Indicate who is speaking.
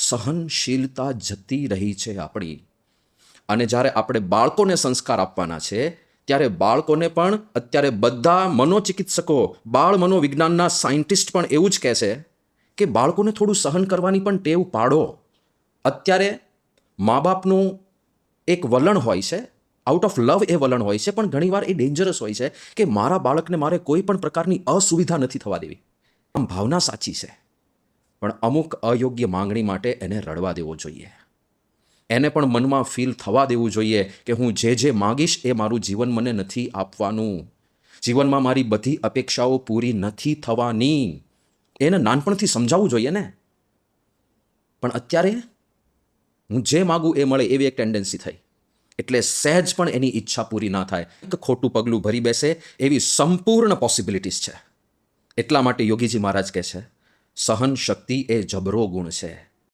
Speaker 1: સહનશીલતા જતી રહી છે આપણી. અને જ્યારે આપણે બાળકોને સંસ્કાર આપવાના છે ત્યારે બાળકોને પણ અત્યારે બધા મનોચિકિત્સકો, બાળ મનોવિજ્ઞાનના સાયન્ટિસ્ટ પણ એવું જ કહે છે કે બાળકોને થોડું સહન કરવાની પણ ટેવ પાડો. અત્યારે મા બાપનું એક વલણ હોય છે, આઉટ ઓફ લવ એ વલણ હોય છે, પણ ઘણીવાર એ ડેન્જરસ હોય છે કે મારા બાળકને મારે કોઈ પણ પ્રકારની અસુવિધા નથી થવા દેવી. આમ ભાવના સાચી છે, પણ અમુક અયોગ્ય માંગણી માટે એને રડવા દેવો જોઈએ. એને પણ મનમાં ફીલ થવા દેવું જોઈએ કે હું જે માંગીશ એ મારું જીવન મને નથી આપવાનું. જીવનમાં મારી બધી અપેક્ષાઓ પૂરી નથી થવાની. એને નાનપણથી સમજાવવું જોઈએ ને. પણ અત્યારે હું જે માગું એ મળે એવી એક ટેન્ડન્સી થઈ, એટલે સહેજ પણ એની ઈચ્છા પૂરી ના થાય, એક ખોટું પગલું ભરી બેસે એવી સંપૂર્ણ પોસિબિલિટીઝ છે. એટલા માટે યોગીજી મહારાજ કહે છે, સહન શક્તિ એ જબરો ગુણ છે.